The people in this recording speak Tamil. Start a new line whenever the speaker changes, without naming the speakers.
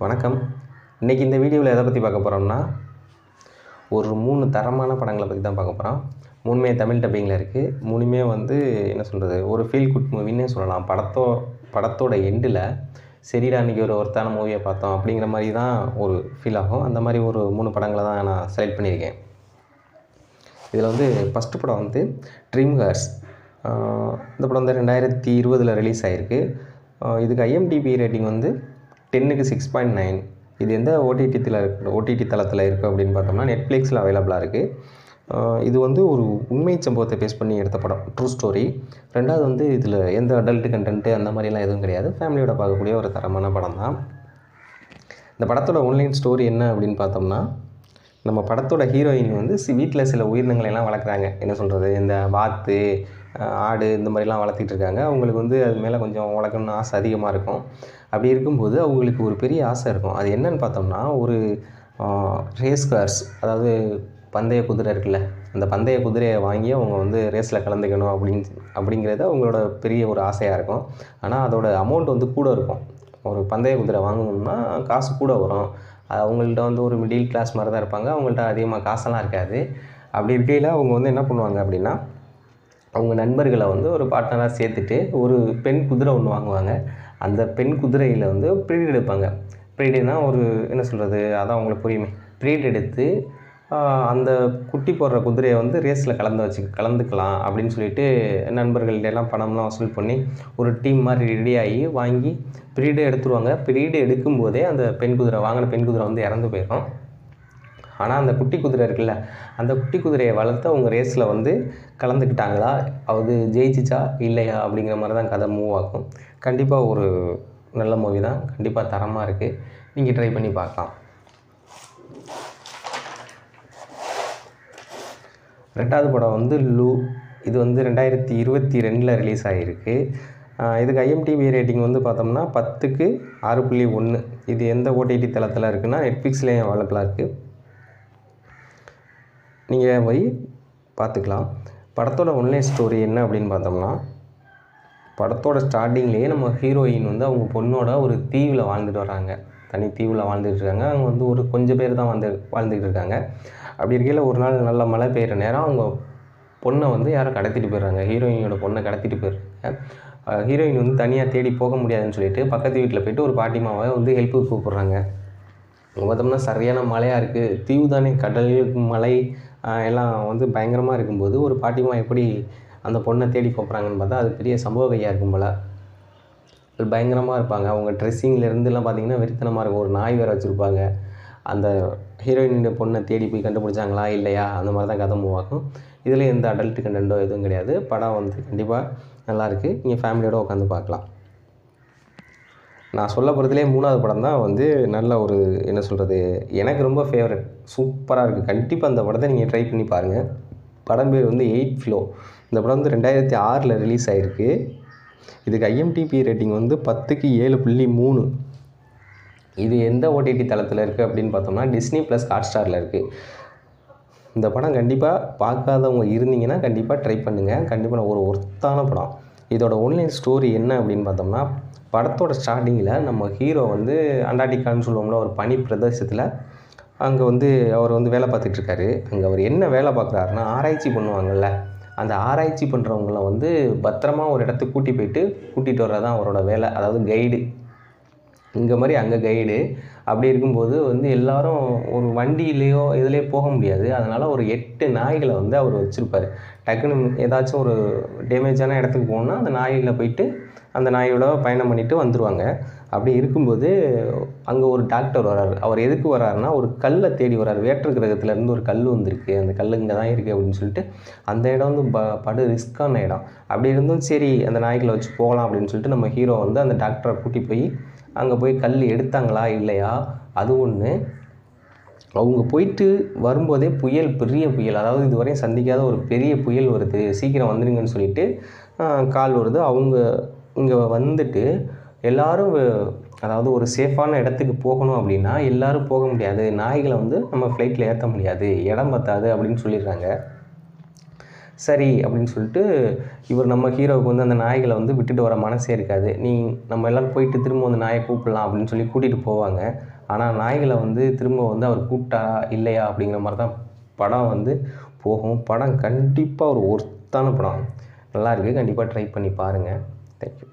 வணக்கம். இன்றைக்கி இந்த வீடியோவில் எதை பற்றி பார்க்க போகிறோம்னா, ஒரு 3 தரமான படங்களை பற்றி தான் பார்க்க போகிறோம். 3மே தமிழ் டப்பிங்கில் இருக்குது. 3மே என்ன சொல்கிறது, ஒரு ஃபீல் குட் மூவின்னே சொல்லலாம். படத்தோட எண்டில் சரிடா இன்றைக்கி ஒரு ஒர்த்தான மூவியை பார்த்தோம் அப்படிங்கிற மாதிரி தான் ஒரு ஃபீல் ஆகும். அந்த மாதிரி ஒரு 3 படங்களை தான் நான் செலக்ட் பண்ணியிருக்கேன். இதில் ஃபஸ்ட்டு படம் ட்ரீம் கார்ஸ். இந்த படம் 2020 ரிலீஸ் ஆகிருக்கு. இதுக்கு IMDb ரேட்டிங் 10க்கு 6.9. இது எந்த ஓடிடி தளத்தில் இருக்குது அப்படின்னு பார்த்தோம்னா நெட்ஃப்ளிக்ஸில் அவைலபிளாக இருக்குது. இது ஒரு உண்மை சம்பவத்தை பேஸ் பண்ணி எடுத்த படம், ட்ரூ ஸ்டோரி. ரெண்டாவது இதில் எந்த அடல்ட் கண்டென்ட்டு அந்த மாதிரிலாம் எதுவும் கிடையாது. ஃபேமிலியோட பார்க்கக்கூடிய ஒரு தரமான படம் தான். இந்த படத்தோட ஒன்லைன் ஸ்டோரி என்ன அப்படின்னு பார்த்தோம்னா, நம்ம படத்தோட ஹீரோயின் வீட்டில் சில உயிரினங்களெல்லாம் வளர்க்குறாங்க. என்ன சொல்கிறது, இந்த வாத்து, ஆடு இந்த மாதிரிலாம் வளர்த்திட்டு இருக்காங்க. அவங்களுக்கு அது மேலே கொஞ்சம் வளர்க்கணும்னு ஆசை அதிகமாக இருக்கும். அப்படி இருக்கும்போது அவங்களுக்கு ஒரு பெரிய ஆசை இருக்கும். அது என்னன்னு பார்த்தோம்னா, ஒரு ரேஸ் கார்ஸ், அதாவது பந்தய குதிரை இருக்குல்ல, அந்த பந்தய குதிரையை வாங்கி அவங்க ரேஸில் கலந்துக்கணும் அப்படிங்கிறது அவங்களோட பெரிய ஒரு ஆசையாக இருக்கும். ஆனால் அதோட அமௌண்ட் கூட இருக்கும். ஒரு பந்தய குதிரை வாங்கணும்னா காசு கூட வரும். அவங்கள்ட்ட ஒரு மிடில் கிளாஸ் மாதிரி தான் இருப்பாங்க. அவங்கள்ட்ட அதிகமாக காசெல்லாம் இருக்காது. அப்படி இருக்கையில் அவங்க என்ன பண்ணுவாங்க அப்படின்னா, அவங்க நண்பர்களை ஒரு பார்ட்னராக சேர்த்துட்டு ஒரு பெண் குதிரை ஒன்று வாங்குவாங்க. அந்த பெண் குதிரையில் ப்ரீட் எடுப்பாங்க. ப்ரீடுனா என்ன சொல்கிறது, அதான் அவங்களுக்கு புரியுமே. ப்ரீட் எடுத்து அந்த குட்டி போடுற குதிரையை ரேஸில் கலந்துக்கலாம் அப்படின்னு சொல்லிட்டு நண்பர்கள்டெல்லாம் பணம்லாம் வசூல் பண்ணி ஒரு டீம் மாதிரி ரெடியாகி வாங்கி ப்ரீடு எடுத்துருவாங்க. ப்ரீடு எடுக்கும்போதே அந்த வாங்கின பெண் குதிரை இறந்து போயிடும். ஆனால் அந்த குட்டி குதிரை இருக்குல்ல, அந்த குட்டி குதிரையை வளர்த்து அவங்க ரேஸில் கலந்துக்கிட்டாங்களா, அது ஜெயிச்சிச்சா இல்லையா அப்படிங்கிற மாதிரி தான் கதை மூவ் ஆகும். கண்டிப்பாக ஒரு நல்ல மூவி தான். கண்டிப்பாக தரமாக இருக்குது. நீங்கள் ட்ரை பண்ணி பார்க்கலாம். ரெண்டாவது படம் லூ. இது 2022 ரிலீஸ் ஆகிருக்கு. இதுக்கு IMDb ரேட்டிங் பார்த்தோம்னா 10க்கு 6.1. இது எந்த ஓடிடி தளத்தில் இருக்குன்னா நெட்ஃப்ளிக்ஸ்லேயும் அவைலபிளாக இருக்குது. நீங்கள் போய் பார்த்துக்கலாம். படத்தோட ஒன்லைன் ஸ்டோரி என்ன அப்படின்னு பார்த்தோம்னா, படத்தோட ஸ்டார்டிங்லேயே நம்ம ஹீரோயின் அவங்க பொண்ணோட ஒரு தீவில் வாழ்ந்துட்டு வராங்க. தனி தீவில் வாழ்ந்துட்டு இருக்காங்க. அவங்க ஒரு கொஞ்சம் பேர் தான் வாழ்ந்துக்கிட்டு இருக்காங்க. அப்படி இருக்கையில் ஒரு நாள் நல்ல மழை பெய்கிற நேரம் அவங்க பொண்ணை யாரும் கடத்திட்டு போயிடுறாங்க. ஹீரோயினோட பொண்ணை கடத்திட்டு போயிடுறாங்க. ஹீரோயின் தனியாக தேடி போக முடியாதுன்னு சொல்லிட்டு பக்கத்து வீட்டில் போய்ட்டு ஒரு பாட்டிமாவை ஹெல்ப்புக்கு கூப்பிட்றாங்க. பார்த்தோம்னா சரியான மழையாக இருக்குது. தீவு தானே, கடல், மலை எல்லாம் பயங்கரமாக இருக்கும்போது ஒரு பாட்டிமா எப்படி அந்த பொண்ணை தேடி போகிறாங்கன்னு பார்த்தா அது பெரிய சம்பவ கையாக இருக்கும் போல். அது பயங்கரமாக இருப்பாங்க. அவங்க ட்ரெஸ்ஸிங்லேருந்துலாம் பார்த்திங்கன்னா வெறித்தனமாக இருக்கும். ஒரு நாய் வேறு வச்சுருப்பாங்க. அந்த ஹீரோயினுடைய பொண்ணை தேடி போய் கண்டுபிடிச்சாங்களா இல்லையா அந்த மாதிரி தான் கதை மூவ் ஆகும். இதில் எந்த அடல்ட் கண்டென்ட்டோ எதுவும் கிடையாது. படம் கண்டிப்பாக நல்லாயிருக்கு. நீங்கள் ஃபேமிலியோடு உட்காந்து பார்க்கலாம். நான் சொல்ல போகிறதுலே 3வது படம் தான் நல்ல ஒரு என்ன சொல்கிறது, எனக்கு ரொம்ப ஃபேவரட். சூப்பராக இருக்குது. கண்டிப்பாக அந்த படத்தை நீங்கள் ட்ரை பண்ணி பாருங்கள். படம் பேர் 8 ஃப்ளோ. இந்த படம் 2006 ரிலீஸ் ஆகிருக்கு. இதுக்கு IMDb ரேட்டிங் 10க்கு 7.3. இது எந்த ஓடிடி தளத்தில் இருக்குது அப்படின்னு பார்த்தோம்னா Disney+ Hotstarல இருக்குது. இந்த படம் கண்டிப்பாக பார்க்காதவங்க இருந்தீங்கன்னா கண்டிப்பாக ட்ரை பண்ணுங்கள். கண்டிப்பாக ஒரு ஒர்த்தான படம். இதோட ஒன்லைன் ஸ்டோரி என்ன அப்படின்னு பார்த்தோம்னா, படத்தோட ஸ்டார்டிங்கில் நம்ம ஹீரோ அண்டார்டிகான்னு சொல்லுவோம்ல, ஒரு பனி பிரதேசத்தில் அங்கே அவர் வேலை பார்த்துட்ருக்காரு. அங்கே அவர் என்ன வேலை பார்க்குறாருன்னா, ஆராய்ச்சி பண்ணுவாங்கள்ல, அந்த ஆராய்ச்சி பண்ணுறவங்கள பத்திரமா ஒரு இடத்துக்கு கூட்டிகிட்டு வர்றது தான் அவரோட வேலை. அதாவது கைடு. இங்கே மாதிரி அங்கே கைடு. அப்படி இருக்கும்போது எல்லோரும் ஒரு வண்டியிலையோ இதுலேயோ போக முடியாது. அதனால் ஒரு 8 நாய்களை அவர் வச்சுருப்பார். டக்குன்னு ஏதாச்சும் ஒரு டேமேஜான இடத்துக்கு போகணுன்னா அந்த நாயில் போயிட்டு அந்த நாயோட பயணம் பண்ணிவிட்டு வந்துடுவாங்க. அப்படி இருக்கும்போது அங்கே ஒரு டாக்டர் வர்றார். அவர் எதுக்கு வர்றாருன்னா, ஒரு கல்லை தேடி வர்றார். வேற்று கிரகத்துலேருந்து ஒரு கல் வந்திருக்கு, அந்த கல் இங்கே தான் இருக்குது அப்படின்னு சொல்லிட்டு. அந்த இடம் படு ரிஸ்க்கான இடம். அப்படி இருந்தும் சரி அந்த நாய்களை வச்சு போகலாம் அப்படின்னு சொல்லிட்டு நம்ம ஹீரோ அந்த டாக்டரை கூட்டி போய் அங்கே போய் கல் எடுத்தாங்களா இல்லையா அது ஒன்று. அவங்க போயிட்டு வரும்போதே பெரிய புயல், அதாவது இதுவரையும் சந்திக்காத ஒரு பெரிய புயல் வருது, சீக்கிரம் வந்துடுங்கன்னு சொல்லிட்டு கால் வருது. அவங்க இங்கே வந்துட்டு எல்லோரும், அதாவது ஒரு சேஃபான இடத்துக்கு போகணும் அப்படின்னா எல்லோரும் போக முடியாது. நாய்களை நம்ம ஃப்ளைட்டில் ஏற்ற முடியாது, இடம் பத்தாது அப்படின்னு சொல்லிடுறாங்க. சரி அப்படின்னு சொல்லிட்டு இவர் நம்ம ஹீரோவுக்கு வந்து அந்த நாய்களை வந்து விட்டுட்டு வர மனசே இருக்காது. நம்ம எல்லோரும் போயிட்டு திரும்ப அந்த நாயை கூப்பிடலாம் அப்படின்னு சொல்லி கூட்டிகிட்டு போவாங்க. ஆனால் நாய்களை வந்து திரும்ப வந்து அவர் கூப்பிட்டா இல்லையா அப்படிங்கிற மாதிரி தான் படம் வந்து போகும். படம் கண்டிப்பாக ஒரு ஒர்த்தான படம். நல்லாயிருக்கு. கண்டிப்பாக ட்ரை பண்ணி பாருங்கள். தேங்க்யூ.